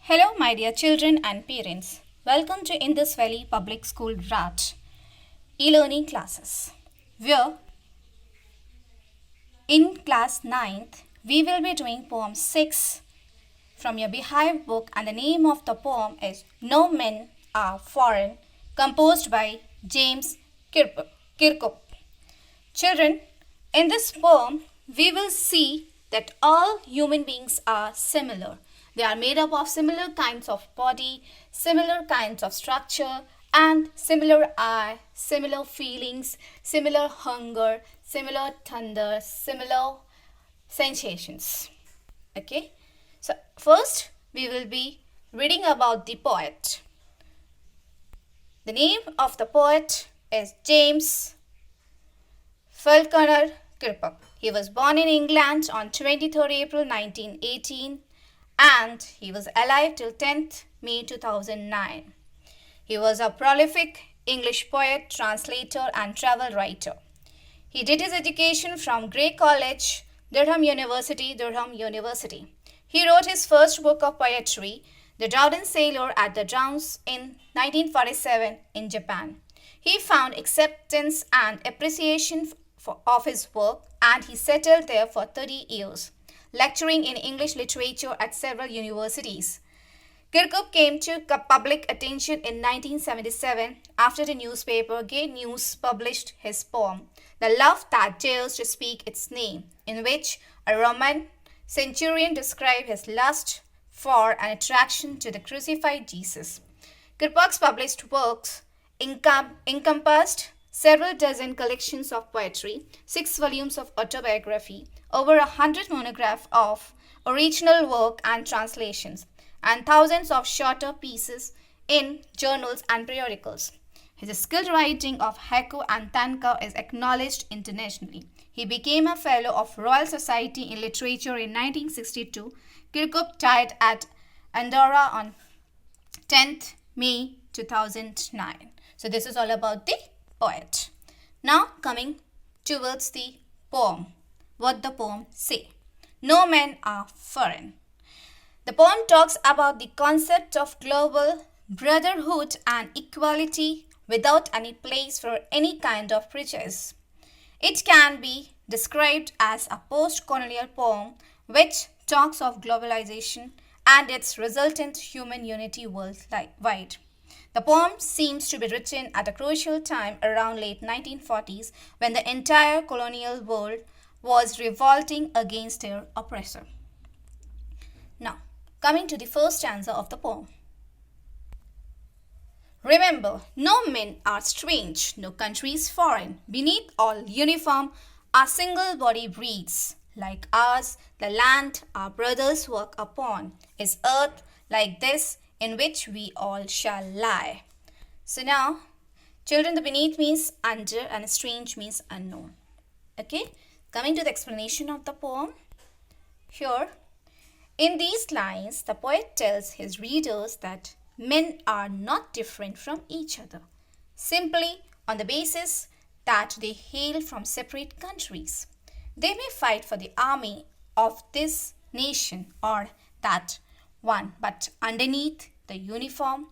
Hello, my dear children and parents. Welcome to Indus Valley Public School RAT e-learning classes. Where in class 9th, we will be doing poem 6 from your Beehive book, and the name of the poem is No Men Are Foreign, composed by James Kirkup. Children, in this poem, we will see that all human beings are similar. They are made up of similar kinds of body, similar kinds of structure, and similar eye, similar feelings, similar hunger, similar thunder, similar sensations. Okay? So, first we will be reading about the poet. The name of the poet is James Kirkup. He was born in England on 23rd April 1918 and he was alive till 10th May 2009. He was a prolific English poet, translator and travel writer. He did his education from Grey College, Durham University. He wrote his first book of poetry, The Drowning Sailor at the Drowns, in 1947 in Japan. He found acceptance and appreciation of his work and he settled there for 30 years, lecturing in English literature at several universities. Kirkup came to public attention in 1977 after the newspaper Gay News published his poem, The Love That Dares to Speak Its Name, in which a Roman centurion described his lust for and attraction to the crucified Jesus. Kirkup's published works encompassed several dozen collections of poetry, 6 volumes of autobiography, over 100 monographs of original work and translations, and thousands of shorter pieces in journals and periodicals. His skilled writing of haiku and tanka is acknowledged internationally. He became a Fellow of Royal Society in Literature in 1962. Kirkup died at Andorra on 10th May 2009. So this is all about the poet. Now coming towards the poem. What the poem say? No men are foreign. The poem talks about the concept of global brotherhood and equality without any place for any kind of prejudice. It can be described as a post-colonial poem which talks of globalization and its resultant human unity worldwide. The poem seems to be written at a crucial time around late 1940s when the entire colonial world was revolting against their oppressor. Now, coming to the first stanza of the poem. Remember, no men are strange, no country is foreign. Beneath all uniform, our single body breathes. Like ours, the land our brothers work upon is earth like this in which we all shall lie. So now, children, the beneath means under and strange means unknown. Okay, coming to the explanation of the poem. Here, in these lines, the poet tells his readers that men are not different from each other, simply on the basis that they hail from separate countries. They may fight for the army of this nation or that one, but underneath the uniform,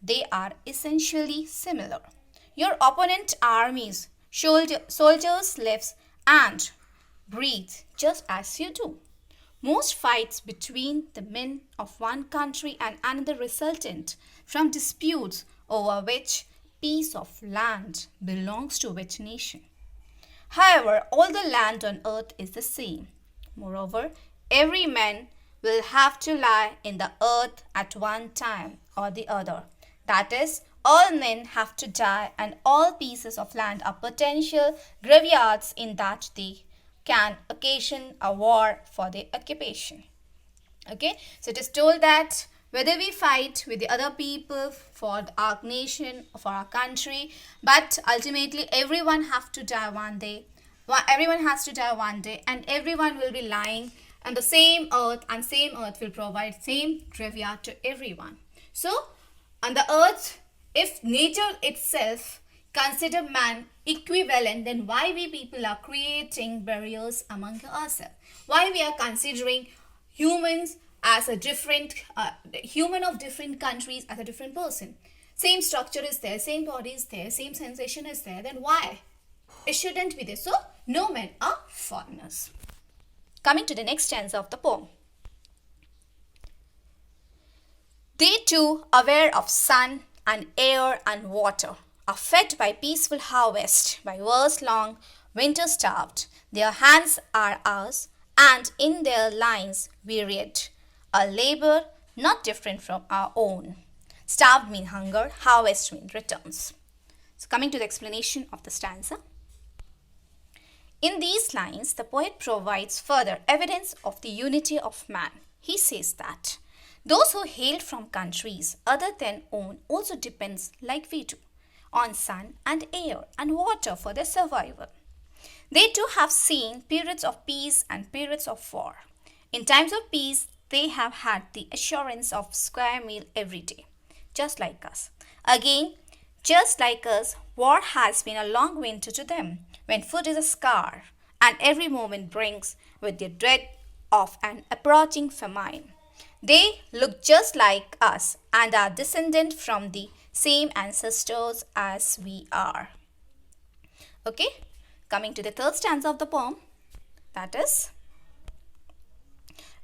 they are essentially similar. Your opponent armies, soldiers live and breathe just as you do. Most fights between the men of one country and another resultant from disputes over which piece of land belongs to which nation. However, all the land on earth is the same. Moreover, every man will have to lie in the earth at one time or the other. That is, all men have to die and all pieces of land are potential graveyards in that they can occasion a war for their occupation. Okay, so it is told that whether we fight with the other people for our nation, for our country, but ultimately everyone has to die one day. Everyone has to die one day and everyone will be lying on the same earth, and same earth will provide same graveyard to everyone. So on the earth, if nature itself consider man equivalent, then why we people are creating barriers among ourselves? Why we are considering humans as a different human of different countries as a different person. Same structure is there, same body is there, same sensation is there, then why? It shouldn't be there. So, no men are foreigners. Coming to the next stanza of the poem. They too, aware of sun and air and water, are fed by peaceful harvest, by years-long winter starved. Their hands are ours, and in their lines we read, a labor not different from our own. Starved mean hunger, harvest mean returns. So coming to the explanation of the stanza. In these lines, the poet provides further evidence of the unity of man. He says that those who hail from countries other than own also depends, like we do, on sun and air and water for their survival. They too have seen periods of peace and periods of war. In times of peace, they have had the assurance of square meal every day, just like us. Again, just like us, war has been a long winter to them, when food is a scar, and every moment brings with the dread of an approaching famine. They look just like us and are descended from the same ancestors as we are. Okay, coming to the third stanza of the poem, that is,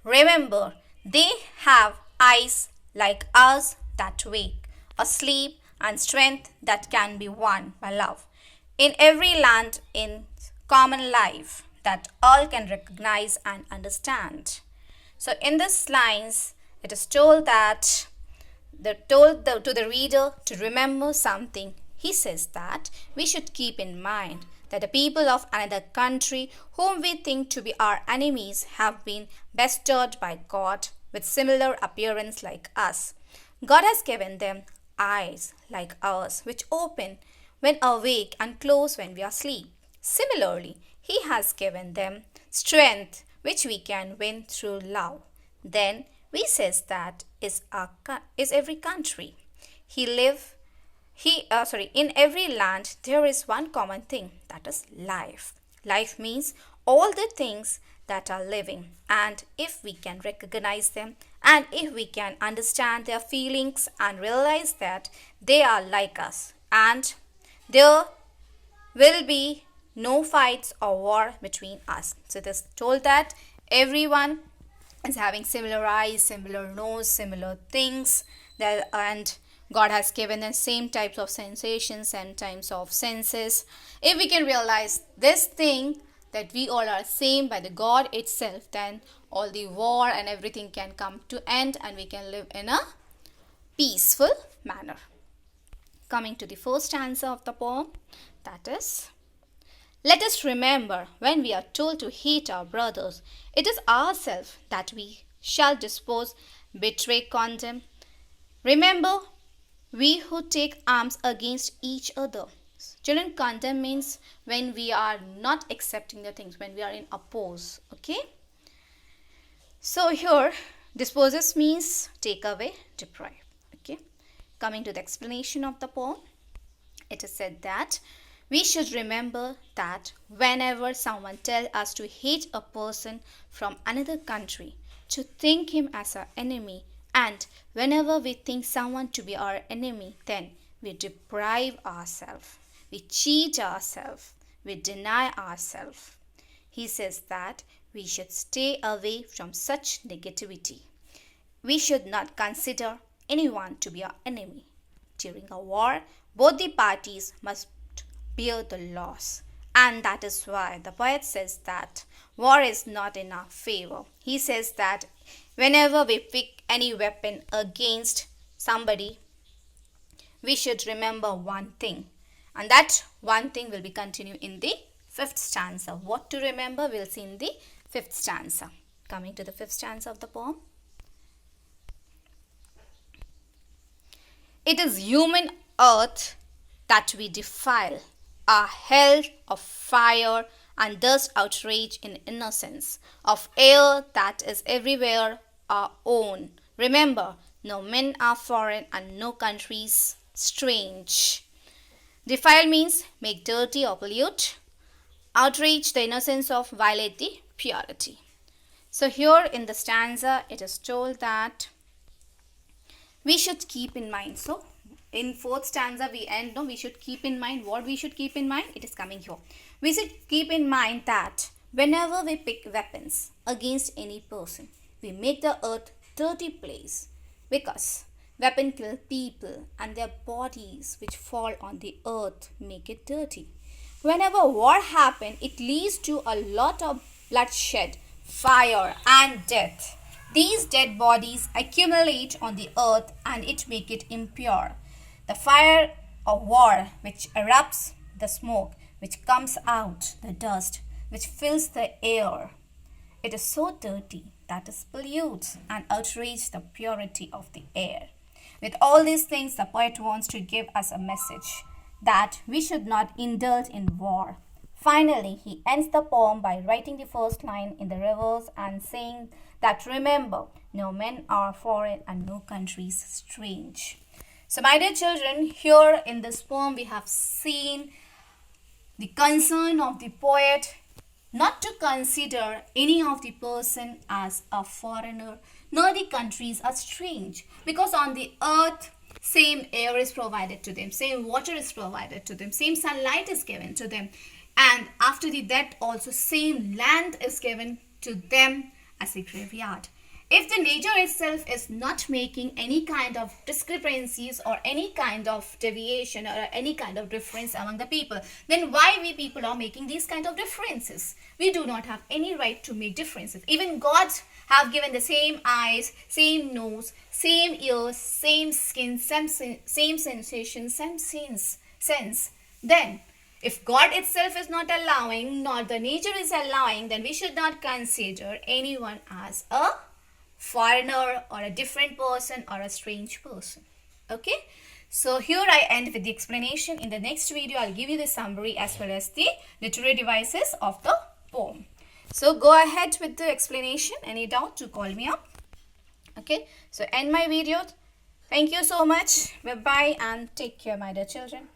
remember, they have eyes like ours that wake, a sleep and strength that can be won by love. In every land, in common life, that all can recognize and understand. So in these lines, it is told that to the reader to remember something. He says that we should keep in mind that the people of another country whom we think to be our enemies have been bestowed by God with similar appearance like us. God has given them eyes like ours, which open when awake and close when we are asleep. Similarly, He has given them strength which we can win through love. Then we says that is every country. In every land there is one common thing, that is life. Life means all the things that are living, and if we can recognize them and if we can understand their feelings and realize that they are like us, and there will be no fights or war between us. So it is told that everyone is having similar eyes, similar nose, similar things, and God has given us same types of sensations and types of senses. If we can realize this thing, that we all are same by the God itself, then all the war and everything can come to end and we can live in a peaceful manner. Coming to the first stanza of the poem, that is, let us remember when we are told to hate our brothers, it is ourselves that we shall dispose, betray, condemn. Remember, we who take arms against each other. Children, condemn means when we are not accepting the things, when we are in oppose. Okay. So here, disposes means take away, deprive. Okay. Coming to the explanation of the poem, it is said that we should remember that whenever someone tells us to hate a person from another country, to think him as our enemy, and whenever we think someone to be our enemy, then we deprive ourselves, we cheat ourselves, we deny ourselves. He says that we should stay away from such negativity. We should not consider anyone to be our enemy. During a war, both the parties must bear the loss. And that is why the poet says that war is not in our favor. He says that whenever we pick any weapon against somebody, we should remember one thing. And that one thing will be continued in the fifth stanza. What to remember we'll see in the fifth stanza. Coming to the fifth stanza of the poem. It is human earth that we defile, are hell of fire and thus outrage in innocence, of air that is everywhere our own. Remember, no men are foreign and no countries strange. Defile means make dirty or pollute, outrage the innocence of, violate the purity. So here in the stanza, it is told that we should keep in mind. So in fourth stanza, we should keep in mind. What we should keep in mind? It is coming here. We should keep in mind that whenever we pick weapons against any person, we make the earth dirty place, because weapons kill people and their bodies which fall on the earth make it dirty. Whenever war happens, it leads to a lot of bloodshed, fire and death. These dead bodies accumulate on the earth and it make it impure. The fire of war which erupts, the smoke which comes out, the dust which fills the air, it is so dirty that it pollutes and outrages the purity of the air. With all these things, the poet wants to give us a message that we should not indulge in war. Finally, he ends the poem by writing the first line in the reverse and saying that remember, no men are foreign and no countries strange. So my dear children, here in this poem we have seen the concern of the poet not to consider any of the person as a foreigner, nor the countries as strange, because on the earth same air is provided to them, same water is provided to them, same sunlight is given to them, and after the death also same land is given to them as a graveyard. If the nature itself is not making any kind of discrepancies or any kind of deviation or any kind of difference among the people, then why we people are making these kind of differences? We do not have any right to make differences. Even gods have given the same eyes, same nose, same ears, same skin, same sensation, same sense. Then if God itself is not allowing, nor the nature is allowing, then we should not consider anyone as a foreigner or a different person or a strange person. Okay, so here I end with the explanation. In the next video I'll give you the summary as well as the literary devices of the poem. So go ahead with the explanation. Any doubt, to call me up. Okay, so end my video. Thank you so much. Bye bye and take care, my dear children.